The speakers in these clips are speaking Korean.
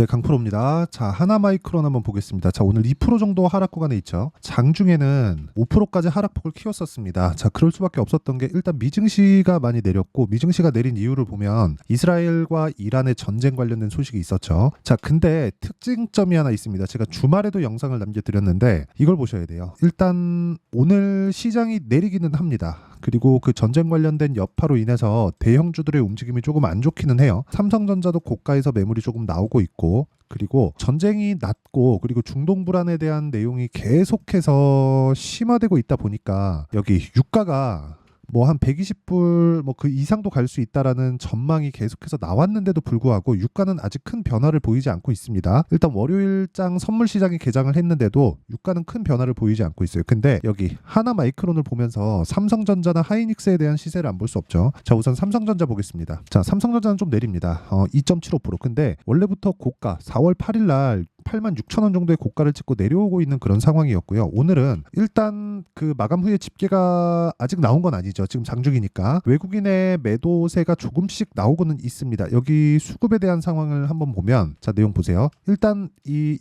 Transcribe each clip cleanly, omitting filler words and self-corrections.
네, 강프로입니다. 자, 하나마이크론 한번 보겠습니다. 자, 오늘 2% 정도 하락 구간에 있죠. 장중에는 5%까지 하락폭을 키웠었습니다. 자, 그럴 수밖에 없었던 게 일단 미증시가 많이 내렸고, 미증시가 내린 이유를 보면 이스라엘과 이란의 전쟁 관련된 소식이 있었죠. 자, 근데 특징점이 하나 있습니다. 제가 주말에도 영상을 남겨드렸는데 이걸 보셔야 돼요. 일단 오늘 시장이 내리기는 합니다. 그리고 그 전쟁 관련된 여파로 인해서 대형주들의 움직임이 조금 안 좋기는 해요. 삼성전자도 고가에서 매물이 조금 나오고 있고, 그리고 전쟁이 났고, 그리고 중동 불안에 대한 내용이 계속해서 심화되고 있다 보니까 여기 유가가 뭐 한 120불 뭐 그 이상도 갈 수 있다라는 전망이 계속해서 나왔는데도 불구하고 유가는 아직 큰 변화를 보이지 않고 있습니다. 일단 월요일장 선물 시장이 개장을 했는데도 유가는 큰 변화를 보이지 않고 있어요. 근데 여기 하나마이크론을 보면서 삼성전자나 하이닉스에 대한 시세를 안 볼 수 없죠. 자, 우선 삼성전자 보겠습니다. 자, 삼성전자는 좀 내립니다. 2.75%. 근데 원래부터 고가 4월 8일 날 86,000원 정도의 고가를 찍고 내려오고 있는 그런 상황이었고요. 오늘은 일단 그 마감 후에 집계가 아직 나온 건 아니죠. 지금 장중이니까 외국인의 매도세가 조금씩 나오고는 있습니다. 여기 수급에 대한 상황을 한번 보면, 자, 내용 보세요. 일단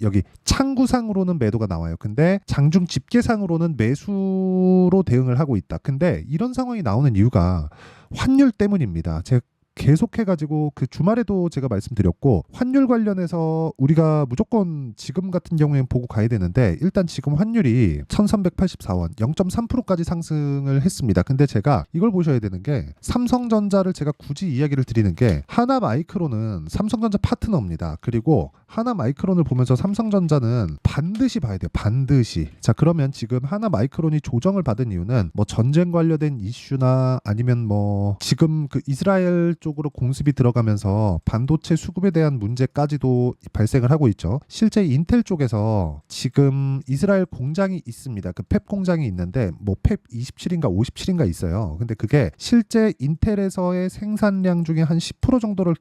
여기 창구상으로는 매도가 나와요. 근데 장중 집계상으로는 매수로 대응을 하고 있다. 근데 이런 상황이 나오는 이유가 환율 때문입니다. 제가 계속해가지고 그 주말에도 제가 말씀드렸고, 환율 관련해서 우리가 무조건 지금 같은 경우에는 보고 가야 되는데, 일단 지금 환율이 1384원 0.3%까지 상승을 했습니다. 근데 제가 이걸 보셔야 되는 게, 삼성전자를 제가 굳이 이야기를 드리는 게, 하나마이크론은 삼성전자 파트너입니다. 그리고 하나마이크론을 보면서 삼성전자는 반드시 봐야 돼요. 반드시. 자, 그러면 지금 하나마이크론이 조정을 받은 이유는 뭐 전쟁 관련된 이슈나 아니면 뭐 지금 그 이스라엘 쪽으로 공습이 들어가면서 반도체 수급에 대한 문제까지도 발생을 하고 있죠. 실제 인텔 쪽에서 지금 이스라엘 공장이 있습니다. 그 펩 공장이 있는데 뭐 펩 27인가 57인가 있어요. 근데 그게 실제 인텔에서의 생산량 중에 한 10% 정도를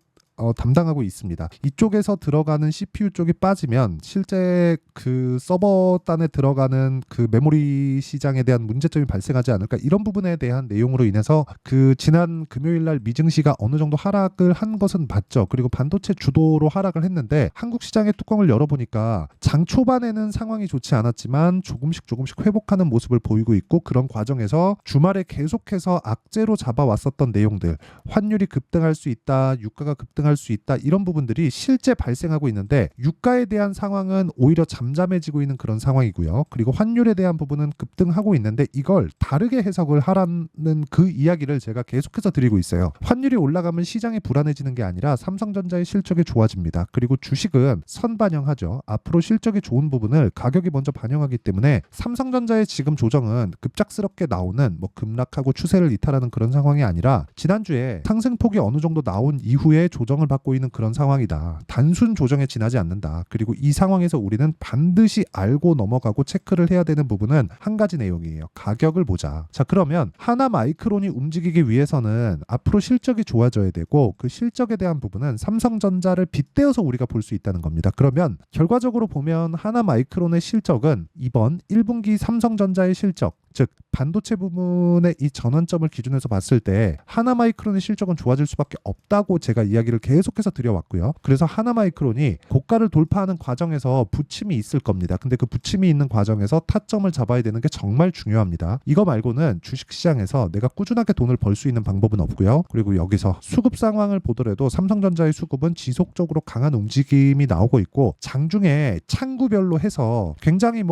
담당하고 있습니다. 이쪽에서 들어가는 CPU 쪽이 빠지면 실제 그 서버단에 들어가는 그 메모리 시장에 대한 문제점이 발생하지 않을까, 이런 부분에 대한 내용으로 인해서 그 지난 금요일 날 미증시가 어느 정도 하락을 한 것은 맞죠. 그리고 반도체 주도로 하락을 했는데 한국 시장의 뚜껑을 열어보니까 장 초반에는 상황이 좋지 않았지만 조금씩 회복하는 모습을 보이고 있고, 그런 과정에서 주말에 계속해서 악재로 잡아왔었던 내용들, 환율이 급등할 수 있다, 유가가 급등할 수 있다, 이런 부분들이 실제 발생하고 있는데, 유가에 대한 상황은 오히려 잠잠해지고 있는 그런 상황이고요. 그리고 환율에 대한 부분은 급등하고 있는데, 이걸 다르게 해석을 하라는 그 이야기를 제가 계속해서 드리고 있어요. 환율이 올라가면 시장이 불안해지는 게 아니라 삼성전자의 실적이 좋아집니다. 그리고 주식은 선반영하죠. 앞으로 실적이 좋은 부분을 가격이 먼저 반영하기 때문에 삼성전자의 지금 조정은 급작스럽게 나오는 뭐 급락하고 추세를 이탈하는 그런 상황이 아니라, 지난주에 상승폭이 어느 정도 나온 이후에 조정을 받고 있는 그런 상황이다. 단순 조정에 지나지 않는다. 그리고 이 상황에서 우리는 반드시 알고 넘어가고 체크를 해야 되는 부분은 한 가지 내용이에요. 가격을 보자. 자, 그러면 하나마이크론이 움직이기 위해서는 앞으로 실적이 좋아져야 되고, 그 실적에 대한 부분은 삼성전자를 빗대어서 우리가 볼 수 있다는 겁니다. 그러면 결과적으로 보면 하나마이크론의 실적은 이번 1분기 삼성전자의 실적, 즉 반도체 부분의 이 전환점을 기준해서 봤을 때 하나마이크론의 실적은 좋아질 수밖에 없다고 제가 이야기를 계속해서 드려왔고요. 그래서 하나마이크론이 고가를 돌파하는 과정에서 부침이 있을 겁니다. 근데 그 부침이 있는 과정에서 타점을 잡아야 되는 게 정말 중요합니다. 이거 말고는 주식시장에서 내가 꾸준하게 돈을 벌 수 있는 방법은 없고요. 그리고 여기서 수급 상황을 보더라도 삼성전자의 수급은 지속적으로 강한 움직임이 나오고 있고, 장중에 창구별로 해서 굉장히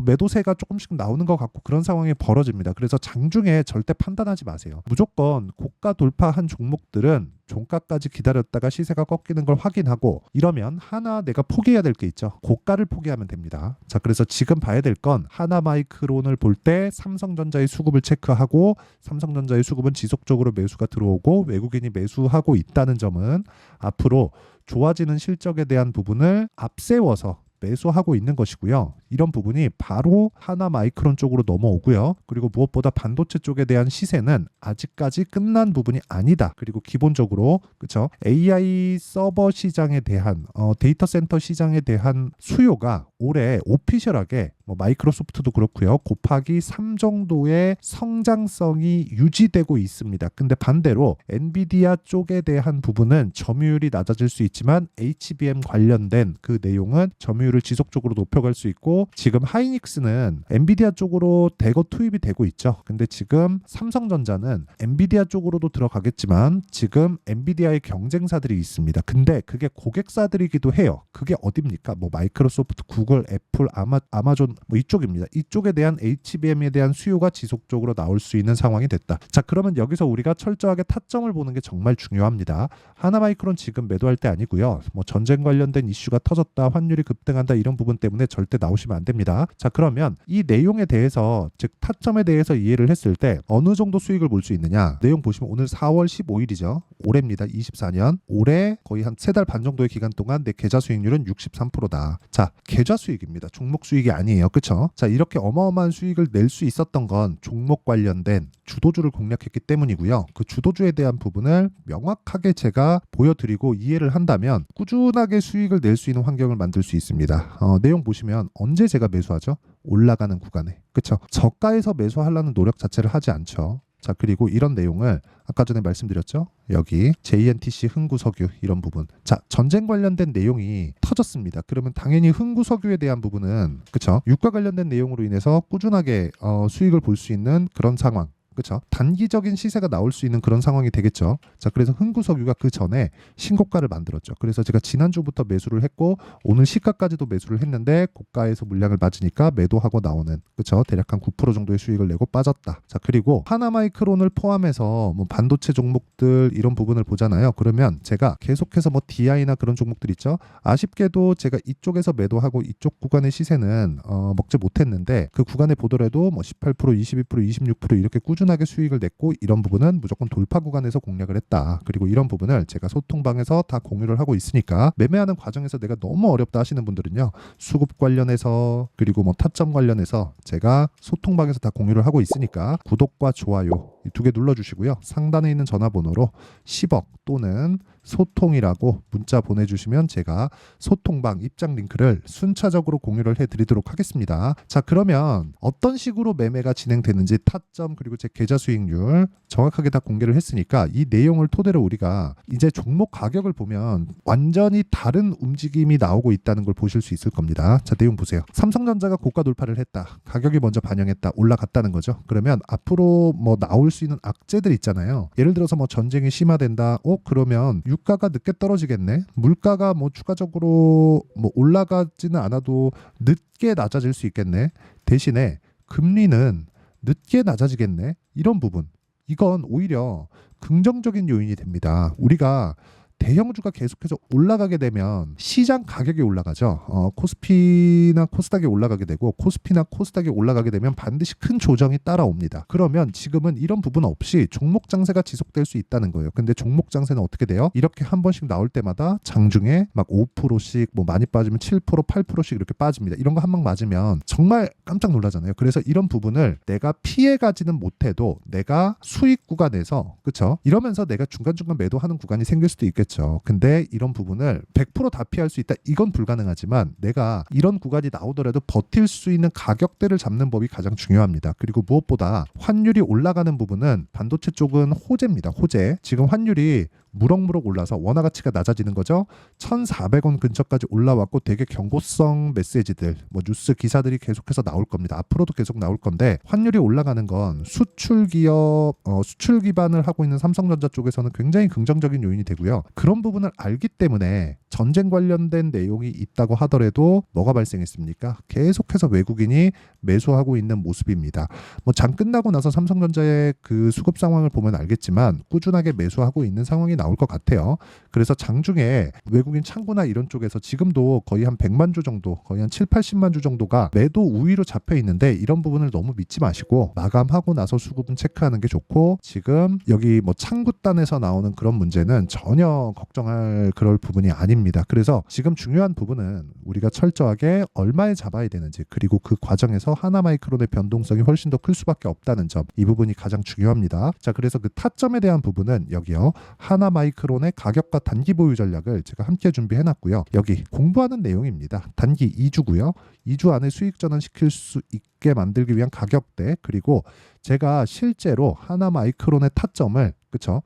매도세가 조금씩 나오는 것 같고 그런 상황이 벌어집니다. 그래서 장중에 절대 판단하지 마세요. 무조건 고가 돌파한 종목들은 종가까지 기다렸다가 시세가 꺾이는 걸 확인하고, 이러면 하나 내가 포기해야 될 게 있죠. 고가를 포기하면 됩니다. 자, 그래서 지금 봐야 될 건 하나마이크론을 볼 때 삼성전자의 수급을 체크하고, 삼성전자의 수급은 지속적으로 매수가 들어오고 외국인이 매수하고 있다는 점은 앞으로 좋아지는 실적에 대한 부분을 앞세워서 매수하고 있는 것이고요. 이런 부분이 바로 하나마이크론 쪽으로 넘어오고요. 그리고 무엇보다 반도체 쪽에 대한 시세는 아직까지 끝난 부분이 아니다. 그리고 기본적으로 그렇죠? AI 서버 시장에 대한 데이터 센터 시장에 대한 수요가 올해 오피셜하게 마이크로소프트도 그렇고요. 곱하기 3 정도의 성장성이 유지되고 있습니다. 근데 반대로 엔비디아 쪽에 대한 부분은 점유율이 낮아질 수 있지만 HBM 관련된 그 내용은 점유율을 지속적으로 높여갈 수 있고 지금 하이닉스는 엔비디아 쪽으로 대거 투입이 되고 있죠. 근데 지금 삼성전자는 엔비디아 쪽으로도 들어가겠지만 지금 엔비디아의 경쟁사들이 있습니다. 근데 그게 고객사들이기도 해요. 그게 어딥니까? 마이크로소프트, 구글, 애플, 아마존 이쪽입니다. 이쪽에 대한 HBM에 대한 수요가 지속적으로 나올 수 있는 상황이 됐다. 자, 그러면 여기서 우리가 철저하게 타점을 보는 게 정말 중요합니다. 하나마이크론 지금 매도할 때 아니고요. 전쟁 관련된 이슈가 터졌다, 환율이 급등한다 이런 부분 때문에 절대 나오시면 안 됩니다. 자, 그러면 이 내용에 대해서 즉 타점에 대해서 이해를 했을 때 어느 정도 수익을 볼 수 있느냐? 내용 보시면 오늘 4월 15일이죠. 올해입니다. 24년. 올해 거의 한 3달 반 정도의 기간 동안 내 계좌 수익률은 63%다. 자, 계좌 수익입니다. 종목 수익이 아니에요. 그렇죠? 자, 이렇게 어마어마한 수익을 낼 수 있었던 건 종목 관련된 주도주를 공략했기 때문이고요. 그 주도주에 대한 부분을 명확하게 제가 보여드리고 이해를 한다면 꾸준하게 수익을 낼 수 있는 환경을 만들 수 있습니다. 내용 보시면 언제 제가 매수하죠? 올라가는 구간에. 그렇죠? 저가에서 매수하려는 노력 자체를 하지 않죠. 자, 그리고 이런 내용을 아까 전에 말씀드렸죠? 여기 JNTC 흥구석유 이런 부분. 자, 전쟁 관련된 내용이 터졌습니다. 그러면 당연히 흥구석유에 대한 부분은 그렇죠? 유가 관련된 내용으로 인해서 꾸준하게 수익을 볼 수 있는 그런 상황. 그렇죠? 단기적인 시세가 나올 수 있는 그런 상황이 되겠죠. 자, 그래서 흥구석유가 그 전에 신고가를 만들었죠. 그래서 제가 지난주부터 매수를 했고 오늘 시가까지도 매수를 했는데 고가에서 물량을 맞으니까 매도하고 나오는 그렇죠? 대략 한 9% 정도의 수익을 내고 빠졌다. 자, 그리고 하나마이크론을 포함해서 반도체 종목들 이런 부분을 보잖아요. 그러면 제가 계속해서 DI나 그런 종목들 있죠. 아쉽게도 제가 이쪽에서 매도하고 이쪽 구간의 시세는 먹지 못했는데 그 구간에 보더라도 18%, 22%, 26% 이렇게 꾸준하게 수익을 냈고 이런 부분은 무조건 돌파 구간에서 공략을 했다. 그리고 이런 부분을 제가 소통방에서 다 공유를 하고 있으니까 매매하는 과정에서 내가 너무 어렵다 하시는 분들은요. 수급 관련해서 그리고 타점 관련해서 제가 소통방에서 다 공유를 하고 있으니까 구독과 좋아요 이 2개 눌러주시고요. 상단에 있는 전화번호로 10억 또는 소통이라고 문자 보내주시면 제가 소통방 입장 링크를 순차적으로 공유를 해드리도록 하겠습니다. 자, 그러면 어떤 식으로 매매가 진행되는지 타점 그리고 제 계좌 수익률 정확하게 다 공개를 했으니까 이 내용을 토대로 우리가 이제 종목 가격을 보면 완전히 다른 움직임이 나오고 있다는 걸 보실 수 있을 겁니다. 자, 내용 보세요. 삼성전자가 고가 돌파를 했다. 가격이 먼저 반영했다. 올라갔다는 거죠. 그러면 앞으로 나올 수 있는 악재들 있잖아요. 예를 들어서 전쟁이 심화된다. 그러면 유가가 늦게 떨어지겠네. 물가가 추가적으로 올라가지는 않아도 늦게 낮아질 수 있겠네. 대신에 금리는 늦게 낮아지겠네. 이런 부분. 이건 오히려 긍정적인 요인이 됩니다. 우리가 대형주가 계속해서 올라가게 되면 시장 가격이 올라가죠. 코스피나 코스닥이 올라가게 되고 코스피나 코스닥이 올라가게 되면 반드시 큰 조정이 따라옵니다. 그러면 지금은 이런 부분 없이 종목 장세가 지속될 수 있다는 거예요. 근데 종목 장세는 어떻게 돼요? 이렇게 한 번씩 나올 때마다 장중에 5%씩 많이 빠지면 7%, 8%씩 이렇게 빠집니다. 이런 거 한 방 맞으면 정말 깜짝 놀라잖아요. 그래서 이런 부분을 내가 피해가지는 못해도 내가 수익 구간에서 그렇죠? 이러면서 내가 중간중간 매도하는 구간이 생길 수도 있겠죠. 근데 이런 부분을 100% 다 피할 수 있다. 이건 불가능하지만 내가 이런 구간이 나오더라도 버틸 수 있는 가격대를 잡는 법이 가장 중요합니다. 그리고 무엇보다 환율이 올라가는 부분은 반도체 쪽은 호재입니다. 호재. 지금 환율이 무럭무럭 올라서 원화 가치가 낮아지는 거죠. 1,400원 근처까지 올라왔고 되게 경고성 메시지들, 뉴스 기사들이 계속해서 나올 겁니다. 앞으로도 계속 나올 건데 환율이 올라가는 건 수출 기업, 수출 기반을 하고 있는 삼성전자 쪽에서는 굉장히 긍정적인 요인이 되고요. 그런 부분을 알기 때문에 전쟁 관련된 내용이 있다고 하더라도 뭐가 발생했습니까? 계속해서 외국인이 매수하고 있는 모습입니다. 장 끝나고 나서 삼성전자의 그 수급 상황을 보면 알겠지만 꾸준하게 매수하고 있는 상황이 나옵니다. 나올 것 같아요. 그래서 장중에 외국인 창구나 이런 쪽에서 지금도 거의 한 100만 주 정도, 거의 한 7, 80만 주 정도가 매도 우위로 잡혀 있는데 이런 부분을 너무 믿지 마시고 마감하고 나서 수급은 체크하는 게 좋고, 지금 여기 뭐 창구단에서 나오는 그런 문제는 전혀 걱정할 그럴 부분이 아닙니다. 그래서 지금 중요한 부분은 우리가 철저하게 얼마에 잡아야 되는지, 그리고 그 과정에서 하나마이크론의 변동성이 훨씬 더 클 수밖에 없다는 점, 이 부분이 가장 중요합니다. 자, 그래서 그 타점에 대한 부분은 여기요, 하나마이크론의 가격과 단기 보유 전략을 제가 함께 준비해 놨고요. 여기 공부하는 내용입니다. 단기 2주고요. 2주 안에 수익 전환시킬 수 있게 만들기 위한 가격대, 그리고 제가 실제로 하나마이크론의 타점을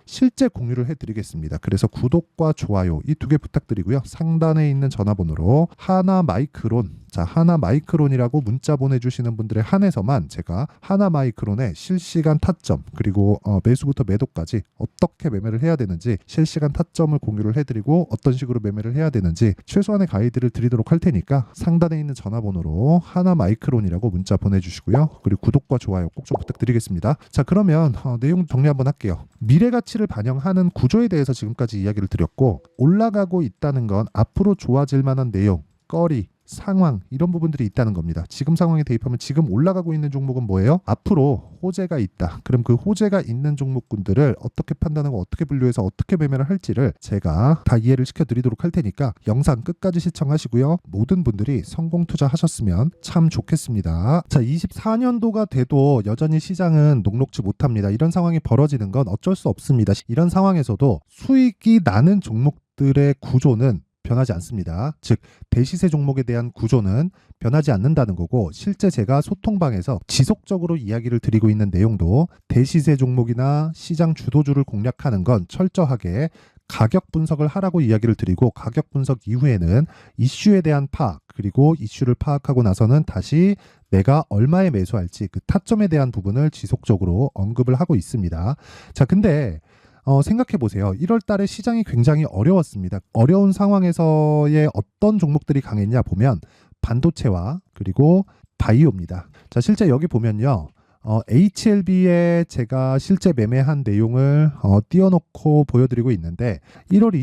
실제 공유를 해드리겠습니다. 그래서 구독과 좋아요 이 두 개 부탁드리고요. 상단에 있는 전화번호로 하나마이크론, 자 하나마이크론이라고 문자 보내주시는 분들에 한해서만 제가 하나마이크론의 실시간 타점, 그리고 매수부터 매도까지 어떻게 매매를 해야 되는지 실시간 타점을 공유를 해드리고 어떤 식으로 매매를 해야 되는지 최소한의 가이드를 드리도록 할 테니까 상단에 있는 전화번호로 하나마이크론이라고 문자 보내주시고요. 그리고 구독과 좋아요 꼭 좀 부탁드리겠습니다. 자, 그러면 내용 정리 한번 할게요. 미래 가치를 반영하는 구조에 대해서 지금까지 이야기를 드렸고, 올라가고 있다는 건 앞으로 좋아질 만한 내용, 거리, 상황, 이런 부분들이 있다는 겁니다. 지금 상황에 대입하면 지금 올라가고 있는 종목은 뭐예요? 앞으로 호재가 있다. 그럼 그 호재가 있는 종목군들을 어떻게 판단하고 어떻게 분류해서 어떻게 매매를 할지를 제가 다 이해를 시켜드리도록 할 테니까 영상 끝까지 시청하시고요. 모든 분들이 성공 투자하셨으면 참 좋겠습니다. 자, 24년도가 돼도 여전히 시장은 녹록지 못합니다. 이런 상황이 벌어지는 건 어쩔 수 없습니다. 이런 상황에서도 수익이 나는 종목들의 구조는 변하지 않습니다. 즉 대시세 종목에 대한 구조는 변하지 않는다는 거고, 실제 제가 소통방에서 지속적으로 이야기를 드리고 있는 내용도 대시세 종목이나 시장 주도주를 공략하는 건 철저하게 가격 분석을 하라고 이야기를 드리고, 가격 분석 이후에는 이슈에 대한 파악, 그리고 이슈를 파악하고 나서는 다시 내가 얼마에 매수할지 그 타점에 대한 부분을 지속적으로 언급을 하고 있습니다. 자, 근데 생각해 보세요. 1월 달에 시장이 굉장히 어려웠습니다. 어려운 상황에서의 어떤 종목들이 강했냐 보면 반도체와 그리고 바이오입니다. 자, 실제 여기 보면요. HLB에 제가 실제 매매한 내용을 띄워놓고 보여드리고 있는데 1월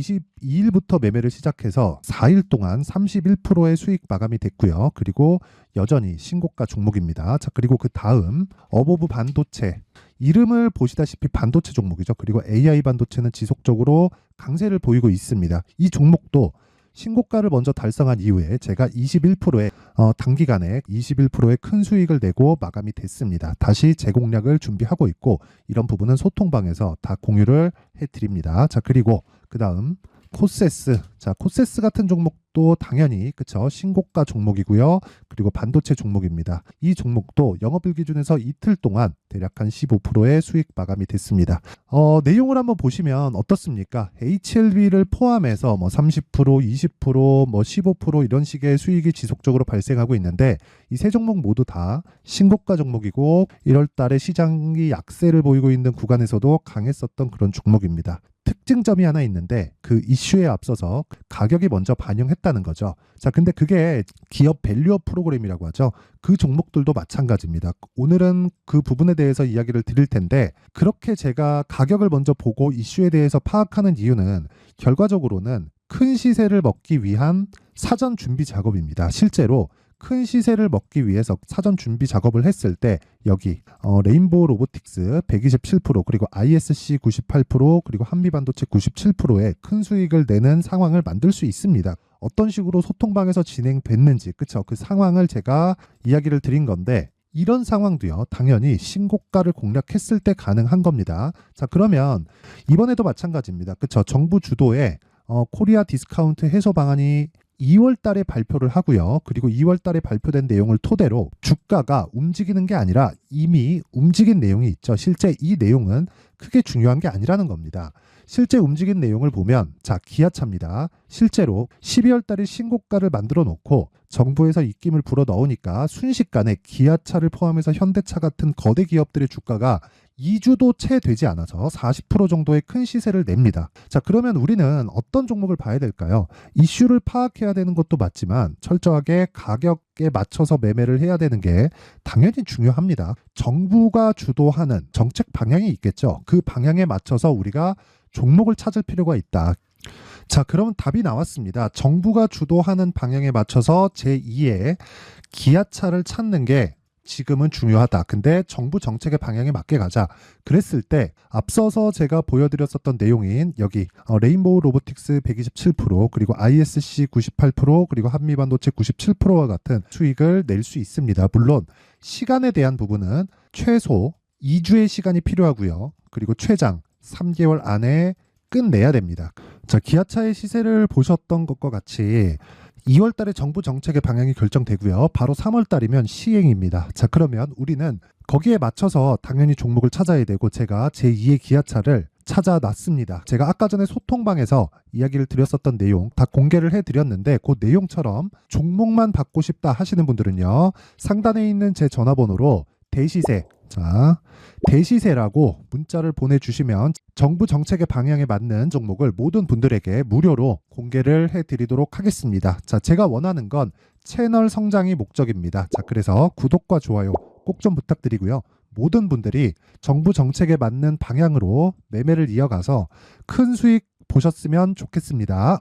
22일부터 매매를 시작해서 4일 동안 31%의 수익 마감이 됐고요. 그리고 여전히 신고가 종목입니다. 자, 그리고 그 다음 어보브 반도체, 이름을 보시다시피 반도체 종목이죠. 그리고 AI 반도체는 지속적으로 강세를 보이고 있습니다. 이 종목도 신고가를 먼저 달성한 이후에 제가 21%의 단기간에 21%의 큰 수익을 내고 마감이 됐습니다. 다시 재공략을 준비하고 있고, 이런 부분은 소통방에서 다 공유를 해드립니다. 자, 그리고 그 다음 코세스. 자, 코세스 같은 종목도 당연히 신고가 종목이고요. 그리고 반도체 종목입니다. 이 종목도 영업일 기준에서 이틀 동안 대략 한 15%의 수익 마감이 됐습니다. 내용을 한번 보시면 어떻습니까? HLB를 포함해서 30%, 20%, 15% 이런 식의 수익이 지속적으로 발생하고 있는데, 이 세 종목 모두 다 신고가 종목이고 1월 달에 시장이 약세를 보이고 있는 구간에서도 강했었던 그런 종목입니다. 특징점이 하나 있는데 그 이슈에 앞서서 가격이 먼저 반영했다는 거죠. 자, 근데 그게 기업 밸류업 프로그램이라고 하죠. 그 종목들도 마찬가지입니다. 오늘은 그 부분에 대해서 이야기를 드릴 텐데, 그렇게 제가 가격을 먼저 보고 이슈에 대해서 파악하는 이유는 결과적으로는 큰 시세를 먹기 위한 사전 준비 작업입니다. 실제로 큰 시세를 먹기 위해서 사전 준비 작업을 했을 때 여기 레인보우 로보틱스 127%, 그리고 ISC 98%, 그리고 한미반도체 97%의 큰 수익을 내는 상황을 만들 수 있습니다. 어떤 식으로 소통방에서 진행됐는지 그 상황을 제가 이야기를 드린 건데, 이런 상황도요 당연히 신고가를 공략했을 때 가능한 겁니다. 자, 그러면 이번에도 마찬가지입니다. 정부 주도의 코리아 디스카운트 해소 방안이 2월 달에 발표를 하고요. 그리고 2월 달에 발표된 내용을 토대로 주가가 움직이는 게 아니라 이미 움직인 내용이 있죠. 실제 이 내용은 크게 중요한 게 아니라는 겁니다. 실제 움직인 내용을 보면, 자, 기아차입니다. 실제로 12월 달에 신고가를 만들어 놓고 정부에서 입김을 불어 넣으니까 순식간에 기아차를 포함해서 현대차 같은 거대 기업들의 주가가 2주도 채 되지 않아서 40% 정도의 큰 시세를 냅니다. 자, 그러면 우리는 어떤 종목을 봐야 될까요? 이슈를 파악해야 되는 것도 맞지만 철저하게 가격에 맞춰서 매매를 해야 되는 게 당연히 중요합니다. 정부가 주도하는 정책 방향이 있겠죠. 그 방향에 맞춰서 우리가 종목을 찾을 필요가 있다. 자, 그럼 답이 나왔습니다. 정부가 주도하는 방향에 맞춰서 제2의 기아차를 찾는 게 지금은 중요하다. 근데 정부 정책의 방향에 맞게 가자. 그랬을 때 앞서서 제가 보여드렸었던 내용인 여기 레인보우 로보틱스 127% 그리고 ISC 98% 그리고 한미반도체 97%와 같은 수익을 낼 수 있습니다. 물론 시간에 대한 부분은 최소 2주의 시간이 필요하고요. 그리고 최장 3개월 안에 끝내야 됩니다. 자, 기아차의 시세를 보셨던 것과 같이 2월 달에 정부 정책의 방향이 결정되고요. 바로 3월 달이면 시행입니다. 자, 그러면 우리는 거기에 맞춰서 당연히 종목을 찾아야 되고 제가 제2의 기아차를 찾아놨습니다. 제가 아까 전에 소통방에서 이야기를 드렸었던 내용 다 공개를 해드렸는데 그 내용처럼 종목만 받고 싶다 하시는 분들은요. 상단에 있는 제 전화번호로 대시세, 자, 대시세라고 문자를 보내주시면 정부 정책의 방향에 맞는 종목을 모든 분들에게 무료로 공개를 해드리도록 하겠습니다. 자, 제가 원하는 건 채널 성장이 목적입니다. 자, 그래서 구독과 좋아요 꼭 좀 부탁드리고요. 모든 분들이 정부 정책에 맞는 방향으로 매매를 이어가서 큰 수익 보셨으면 좋겠습니다.